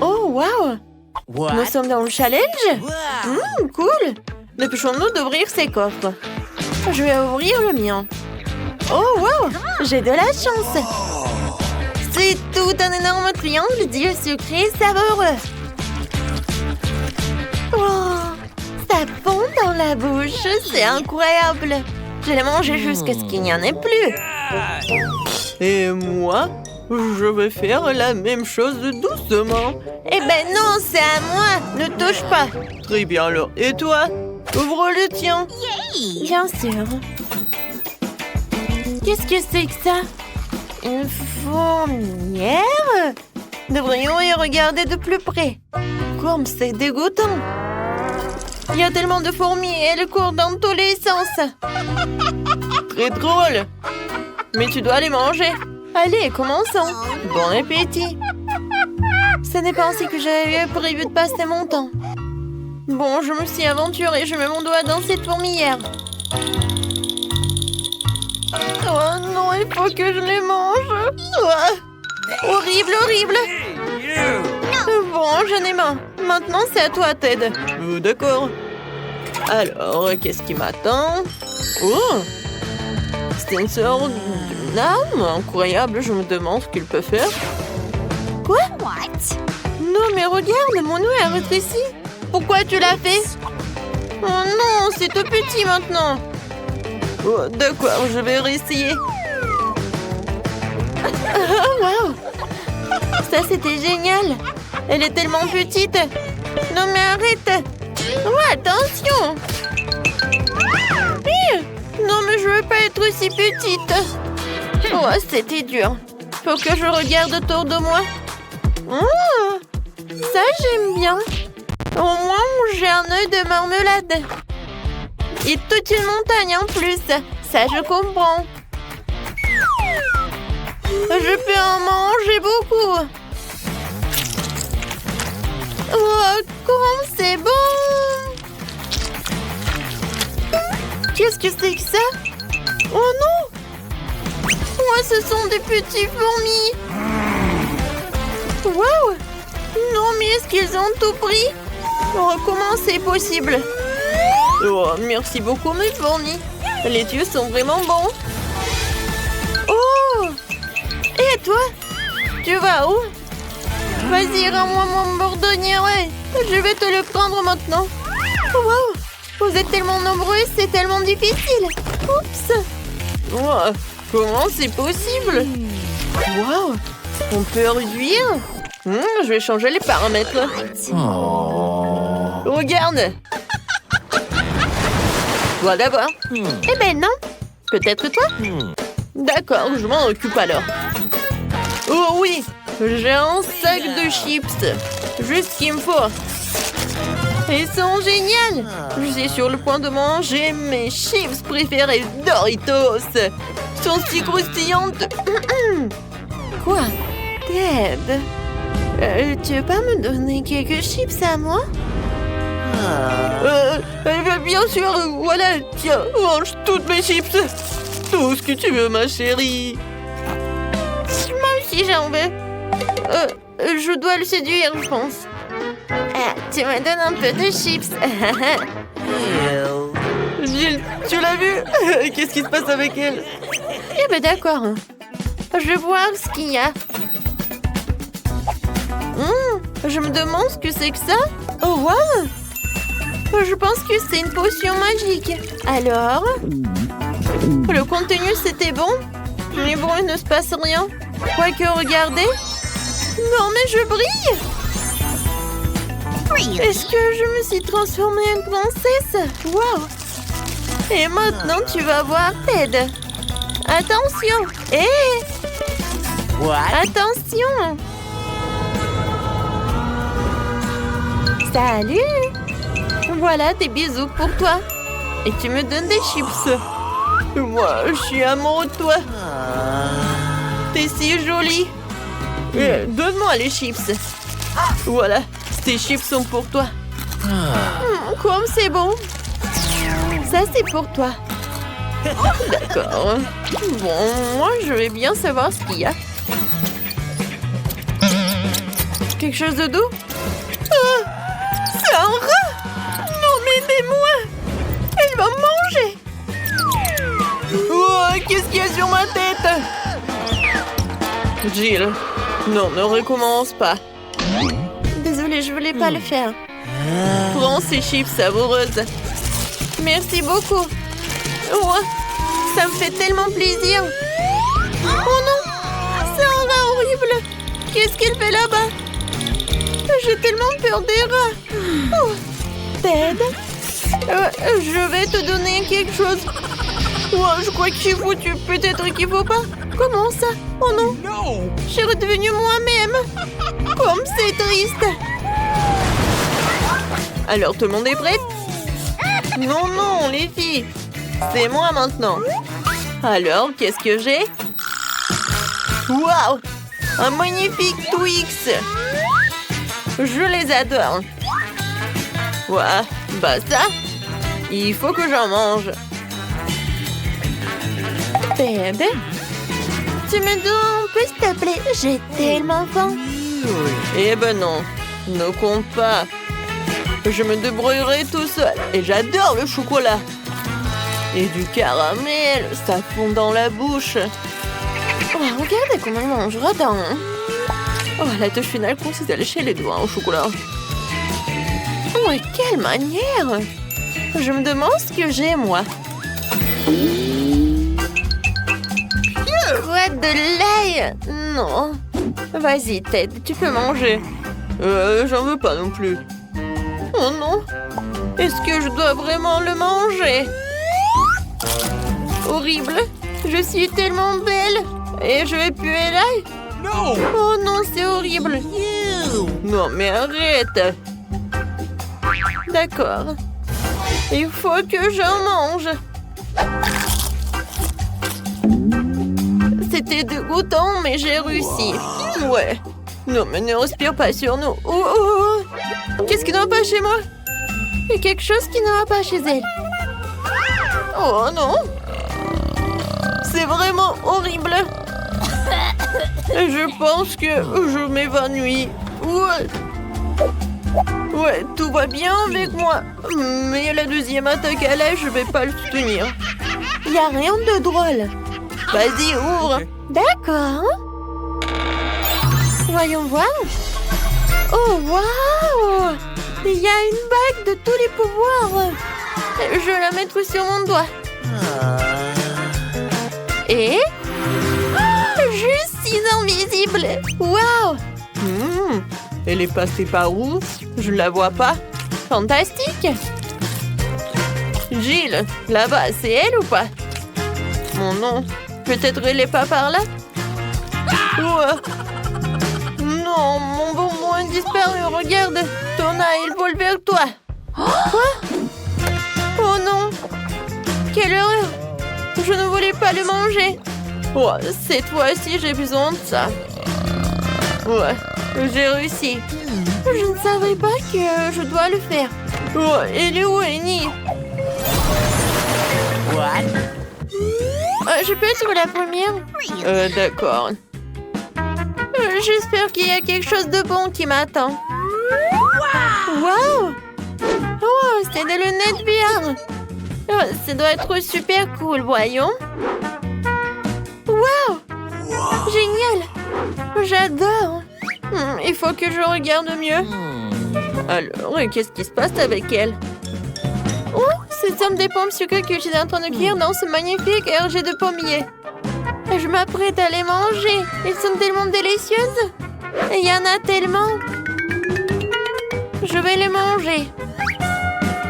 Oh, wow! Nous sommes dans le challenge? Cool! Dépêchons-nous d'ouvrir ces coffres. Je vais ouvrir le mien. Oh, wow! J'ai de la chance! C'est tout un énorme triangle d'yeux sucrés savoureux. Oh, ça fond dans la bouche, c'est incroyable. Je l'ai mangé jusqu'à ce qu'il n'y en ait plus. Et moi, je vais faire la même chose doucement. Eh ben non, c'est à moi, ne touche pas. Très bien alors, et toi? Ouvre le tien. Bien sûr. Qu'est-ce que c'est que ça? Une fourmilière? Devrions y regarder de plus près. Comme c'est dégoûtant. Il y a tellement de fourmis et elles courent dans tous les sens. Très drôle. Mais tu dois les manger. Allez, commençons. Bon appétit. Ce n'est pas ainsi que j'avais prévu de passer mon temps. Bon, je me suis aventurée. Je mets mon doigt dans cette fourmilière. Oh non, il faut que je les mange. Oh, horrible, horrible. Bon, je n'ai marre. Maintenant, c'est à toi, Ted. D'accord. Alors, qu'est-ce qui m'attend? Oh, c'est une sorte d'arme incroyable. Je me demande ce qu'il peut faire. Quoi? Non, mais regarde, mon nœud est rétréci. Pourquoi tu l'as fait? Oh non, c'est tout petit maintenant. Oh, d'accord, je vais réessayer. Oh, wow. Ça, c'était génial. Elle est tellement petite. Non, mais arrête. Oh, attention. Non, mais je veux pas être aussi petite. Oh, c'était dur. Faut que je regarde autour de moi. Oh, ça, j'aime bien. Au moins, j'ai un œil de marmelade. Et toute une montagne en plus. Ça, je comprends. Je peux en manger beaucoup. Oh, comme c'est bon! Qu'est-ce que c'est que ça? Oh non! Oh, ce sont des petits fourmis! Wow! Non, mais est-ce qu'ils ont tout pris? Oh, comment c'est possible? Oh, merci beaucoup, mes fourmis. Les yeux sont vraiment bons. Oh! Et toi? Tu vas où? Vas-y, rends-moi mon bourdonnier. Je vais te le prendre maintenant. Wow! Vous êtes tellement nombreux, c'est tellement difficile. Oups! Oh, comment c'est possible? Wow! On peut réduire? Je vais changer les paramètres. Oh. Regarde! Toi d'abord. Eh ben non. Peut-être toi? D'accord, je m'en occupe alors. Oh oui! J'ai un sac de chips. Juste ce qu'il me faut. Ils sont géniales. Je suis sur le point de manger mes chips préférés Doritos. Ils sont si croustillantes. Quoi? Ted? Tu veux pas me donner quelques chips à moi? Bien sûr, voilà. Tiens, mange toutes mes chips. Tout ce que tu veux, ma chérie. Moi aussi, j'en veux. Je dois le séduire, je pense. Tu me donnes un peu de chips. Jill, tu l'as vu? Qu'est-ce qui se passe avec elle? Eh ben d'accord. Je vais voir ce qu'il y a. Je me demande ce que c'est que ça. Oh, wow! Je pense que c'est une potion magique. Alors? Le contenu, c'était bon? Mais bon, il ne se passe rien. Quoique, regardez. Non, mais je brille! Est-ce que je me suis transformée en princesse? Wow! Et maintenant, tu vas voir Ted. Attention! Attention! Salut! Voilà des bisous pour toi. Et tu me donnes des chips. Moi, je suis amoureux de toi. T'es si jolie. Donne-moi les chips. Voilà, ces chips sont pour toi. Comme c'est bon. Ça, c'est pour toi. D'accord. Bon, moi, je vais bien savoir ce qu'il y a. Quelque chose de doux? Ah, c'est un rat! Non, mais aidez-moi! Elle va me manger! Oh, qu'est-ce qu'il y a sur ma tête? Jill, non, ne recommence pas. Désolée, je voulais pas le faire. Prends ces chips savoureuses. Merci beaucoup. Oh, ça me fait tellement plaisir. Oh non, c'est un rat horrible. Qu'est-ce qu'il fait là-bas? J'ai tellement peur des rats. Oh, Ted, je vais te donner quelque chose. Oh, je crois que je suis foutue. Peut-être qu'il faut pas. Comment ça? Oh non, je suis redevenue moi-même. Comme c'est triste. Alors, tout le monde est prêt? Non, non, les filles. C'est moi maintenant. Alors, qu'est-ce que j'ai? Waouh! Un magnifique Twix. Je les adore. Ouah, bah ça, il faut que j'en mange. Ted, tu me donnes un peu, s'il te plaît? J'ai tellement faim. Eh ben non, ne compte pas. Je me débrouillerai tout seul. Et j'adore le chocolat. Et du caramel, ça fond dans la bouche. Oh, regardez comment il mange, radin. Oh, la touche finale consiste à lécher les doigts au chocolat. Oh, quelle manière! Je me demande ce que j'ai, moi. Quoi, de l'ail? Non. Vas-y, Ted, tu peux manger. J'en veux pas non plus. Oh non. Est-ce que je dois vraiment le manger? Horrible. Je suis tellement belle. Et je vais puer l'ail? Oh non, c'est horrible. Non, mais arrête. D'accord. Il faut que j'en mange. C'était dégoûtant, mais j'ai réussi. Ouais. Non, mais ne respire pas sur nous. Oh, oh, oh. Qu'est-ce qui ne va pas chez moi? Il y a quelque chose qui ne va pas chez elle. Oh non. C'est vraiment horrible. Je pense que je m'évanouis. Ouais, tout va bien avec moi. Mais la deuxième attaque à l'ail, je vais pas le soutenir. Il n'y a rien de drôle. Vas-y, ouvre. D'accord. Voyons voir. Oh, waouh! Il y a une bague de tous les pouvoirs. Je vais la mettre sur mon doigt. Et... je suis invisible. Waouh! Elle est passée par où? Je la vois pas. Fantastique! Jill, là-bas, c'est elle ou pas? Mon nom. Peut-être elle est pas par là? Non, mon bonbon a disparu. Regarde, Tona, il vole vers toi. Quoi? Oh non! Quelle horreur! Je ne voulais pas le manger. Oh, cette fois-ci, j'ai besoin de ça. Ouais, j'ai réussi. Je ne savais pas que je dois le faire. Oh, elle est où, Annie? Je peux être la première? D'accord. J'espère qu'il y a quelque chose de bon qui m'attend. Wow! Oh, c'est des lunettes VR. Oh, ça doit être super cool, voyons. Wow! Génial! J'adore! Il faut que je regarde mieux. Alors, qu'est-ce qui se passe avec elle? Oh, ce sont des pommes sucrées que j'étais en train de cuire dans ce magnifique RG de pommier. Je m'apprête à les manger. Elles sont tellement délicieuses. Il y en a tellement. Je vais les manger.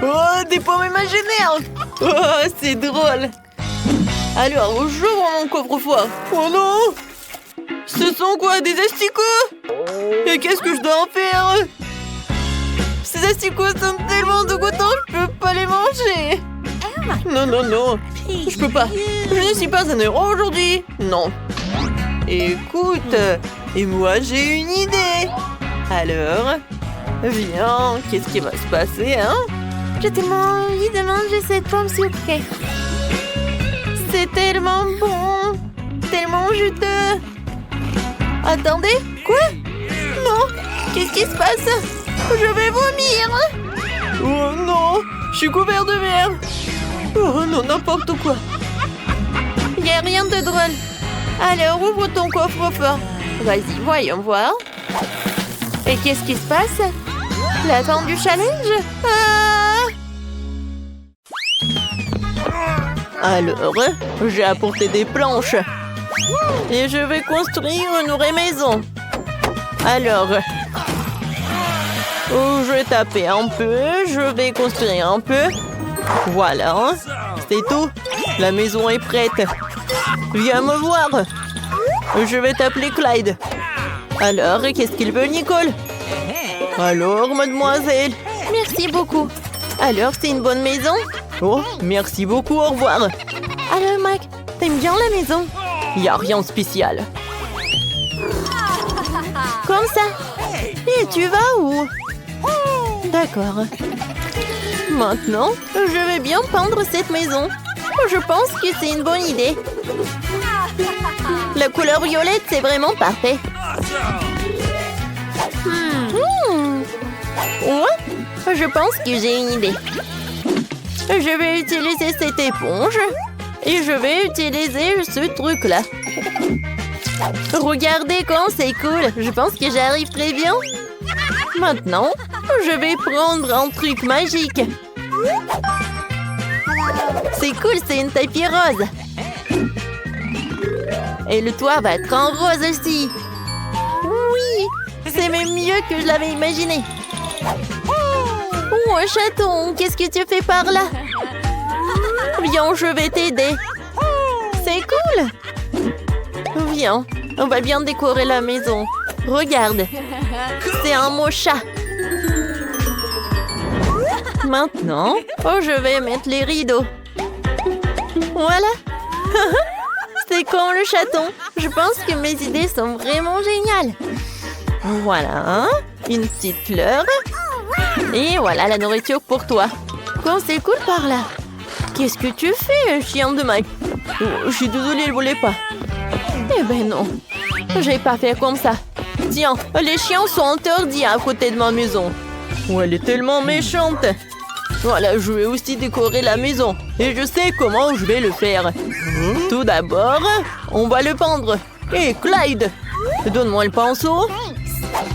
Oh, des pommes imaginaires! Oh, c'est drôle! Alors, j'ouvre mon coffre-fort. Oh non! Ce sont quoi, des asticots? Et qu'est-ce que je dois en faire? Ces asticots sont tellement dégoûtants, je peux pas les manger. Non, non, non. Je peux pas. Je ne suis pas un héros aujourd'hui. Non. Écoute, et moi j'ai une idée. Alors, viens, qu'est-ce qui va se passer, hein? J'ai tellement envie de manger cette pomme sucrée. C'est tellement bon, tellement juteux. Attendez, quoi? Non, Qu'est-ce qui se passe? Je vais vomir. Oh non, je suis couvert de verre. Oh non, n'importe quoi. Y a rien de drôle. Alors, ouvre ton coffre-fort. Vas-y, voyons voir. Et qu'est-ce qui se passe? La fin du challenge? Alors, j'ai apporté des planches. Et je vais construire une vraie maison. Alors, je vais taper un peu. Je vais construire un peu. Voilà, c'est tout. La maison est prête. Viens me voir. Je vais t'appeler Clyde. Alors, qu'est-ce qu'il veut, Nicole? Alors, mademoiselle? Merci beaucoup. Alors, c'est une bonne maison? Oh, merci beaucoup, au revoir. Alors, Mac, t'aimes bien la maison? Y a rien de spécial. Comme ça? Et tu vas où? D'accord. Maintenant, je vais bien peindre cette maison. Je pense que c'est une bonne idée. La couleur violette, c'est vraiment parfait. Ouais, je pense que j'ai une idée. Je vais utiliser cette éponge et je vais utiliser ce truc-là. Regardez comme c'est cool. Je pense que j'arrive très bien. Maintenant, je vais prendre un truc magique. C'est cool, c'est une tapis rose. Et le toit va être en rose aussi. Oui, c'est même mieux que je l'avais imaginé. Oh, un chaton, qu'est-ce que tu fais par là? Viens, je vais t'aider. C'est cool. Viens, on va bien décorer la maison. Regarde, c'est un mot chat. Maintenant, je vais mettre les rideaux. Voilà. C'est comme le chaton. Je pense que mes idées sont vraiment géniales. Voilà, une petite fleur. Et voilà la nourriture pour toi. Comme c'est cool par là. Qu'est-ce que tu fais, chien de Mike? Oh, je suis désolée, elle voulait pas. Eh ben non, j'ai pas fait comme ça. Tiens, les chiens sont interdits à côté de ma maison. Oh, elle est tellement méchante. Voilà, je vais aussi décorer la maison. Et je sais comment je vais le faire. Tout d'abord, on va le peindre. Et Clyde, donne-moi le pinceau.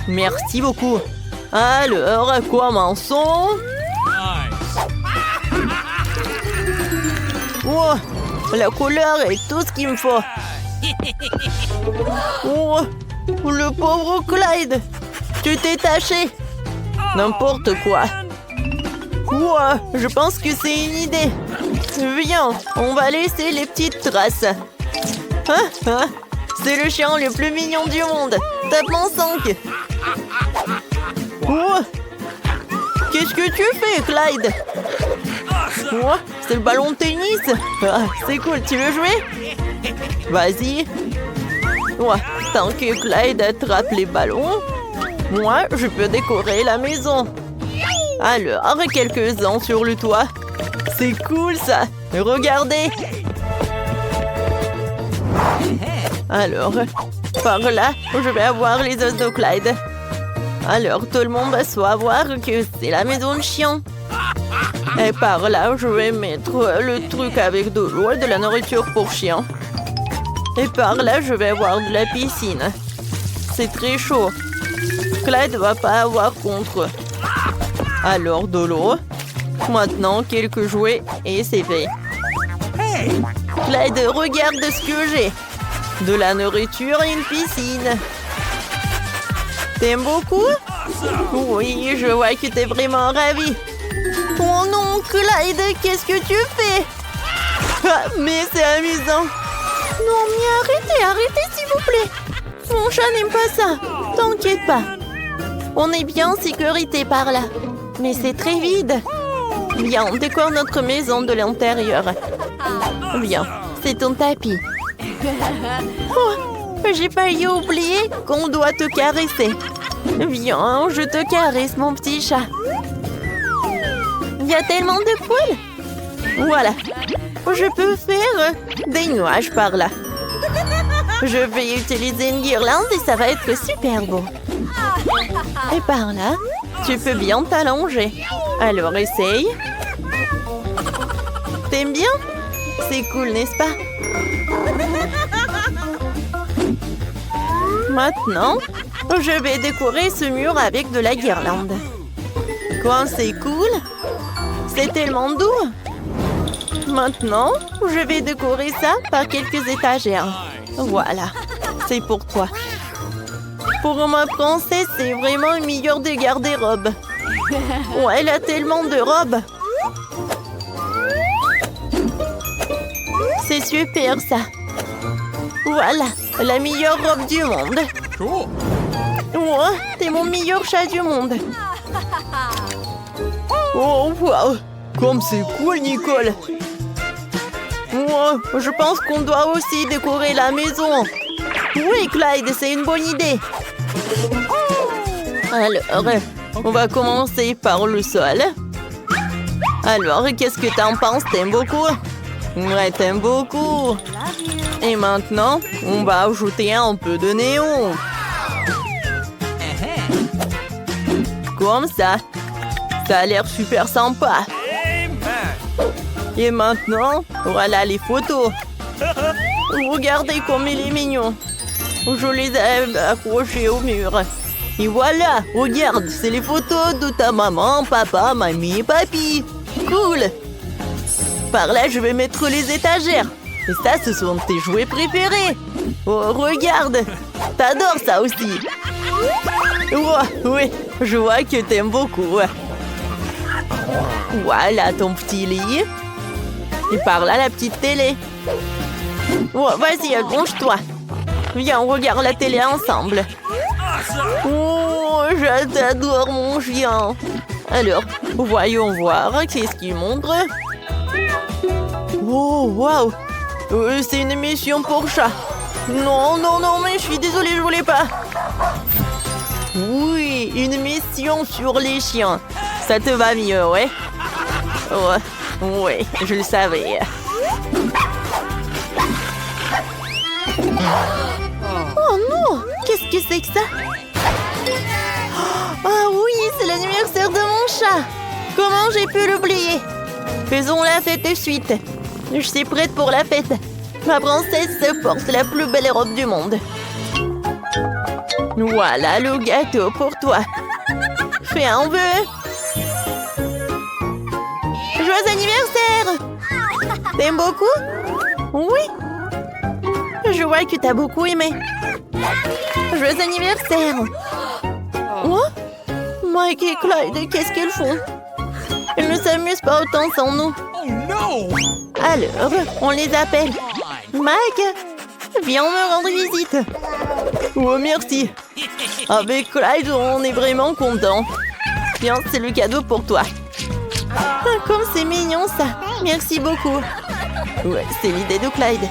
Merci beaucoup. Alors, commençons. Oh, la couleur est tout ce qu'il me faut. Oh, le pauvre Clyde. Tu t'es taché. N'importe quoi. Ouais, je pense que c'est une idée. Viens, on va laisser les petites traces. C'est le chien le plus mignon du monde. Tape-moi 5. Oh, qu'est-ce que tu fais, Clyde? Oh, c'est le ballon de tennis. C'est cool, tu veux jouer? Vas-y. Ouais, tant que Clyde attrape les ballons, moi, je peux décorer la maison. Alors, quelques-uns sur le toit. C'est cool, ça. Regardez. Alors, par là, je vais avoir les os de Clyde. Alors, tout le monde va savoir que c'est la maison de chien. Et par là, je vais mettre le truc avec de l'eau et de la nourriture pour chien. Et par là, je vais avoir de la piscine. C'est très chaud. Clyde va pas avoir contre. Alors, de l'eau. Maintenant, quelques jouets et c'est fait. Clyde, regarde ce que j'ai. De la nourriture et une piscine. T'aimes beaucoup? Oui, je vois que t'es vraiment ravi. Oh non, Clyde, qu'est-ce que tu fais? Mais c'est amusant. Non, mais arrêtez s'il vous plaît. Mon chat n'aime pas ça. T'inquiète pas. On est bien en sécurité par là. Mais c'est très vide. Viens, on décore notre maison de l'intérieur. Viens, c'est ton tapis. Oh, j'ai failli oublier qu'on doit te caresser. Viens, je te caresse, mon petit chat. Il y a tellement de poils. Voilà. Je peux faire des nuages par là. Je vais utiliser une guirlande et ça va être super beau. Et par là, tu peux bien t'allonger. Alors, essaye. T'aimes bien? C'est cool, n'est-ce pas? Maintenant, je vais décorer ce mur avec de la guirlande. Quoi, c'est cool? C'est tellement doux. Maintenant, je vais décorer ça par quelques étagères. Voilà, c'est pour toi. Pour ma princesse, c'est vraiment le meilleur des garde-robes. Oh, elle a tellement de robes. C'est super, ça. Voilà, la meilleure robe du monde. Oh, t'es mon meilleur chat du monde. Oh, wow. Comme c'est cool, Nicole. Oh, je pense qu'on doit aussi décorer la maison. Oui, Clyde, c'est une bonne idée. Alors, on va commencer par le sol. Alors, qu'est-ce que t'en penses? T'aimes beaucoup? Ouais, t'aimes beaucoup. Et maintenant, on va ajouter un peu de néon. Comme ça. Ça a l'air super sympa. Et maintenant, voilà les photos. Regardez comme il est mignon. Je les ai accrochées au mur. Et voilà, regarde, c'est les photos de ta maman, papa, mamie et papy. Cool. Par là, je vais mettre les étagères. Et ça, ce sont tes jouets préférés. Oh, regarde. T'adores ça aussi. Oh, oui, je vois que t'aimes beaucoup. Voilà ton petit lit. Et par là, la petite télé. Oh, vas-y, allonge-toi. Viens, on regarde la télé ensemble. Oh, je t'adore, mon chien. Alors, voyons voir. Qu'est-ce qu'il montre? Oh, waouh. C'est une émission pour chat. Non, non, non, mais je suis désolée, je voulais pas. Oui, une émission sur les chiens. Ça te va mieux, ouais? Ouais, je le savais. Oh non! Qu'est-ce que c'est que ça? Ah oui, c'est l'anniversaire de mon chat! Comment j'ai pu l'oublier? Faisons la fête de suite. Je suis prête pour la fête. Ma princesse porte la plus belle robe du monde. Voilà le gâteau pour toi. Fais un vœu. Joyeux anniversaire! T'aimes beaucoup? Oui. Je vois que t'as beaucoup aimé. Joyeux anniversaire! Oh? Mike et Clyde, qu'est-ce qu'ils font? Ils ne s'amusent pas autant sans nous. Alors, on les appelle. Mike, viens me rendre visite. Oh, merci. Avec Clyde, on est vraiment contents. Tiens, c'est le cadeau pour toi. Ah, comme c'est mignon ça. Merci beaucoup. Ouais, c'est l'idée de Clyde.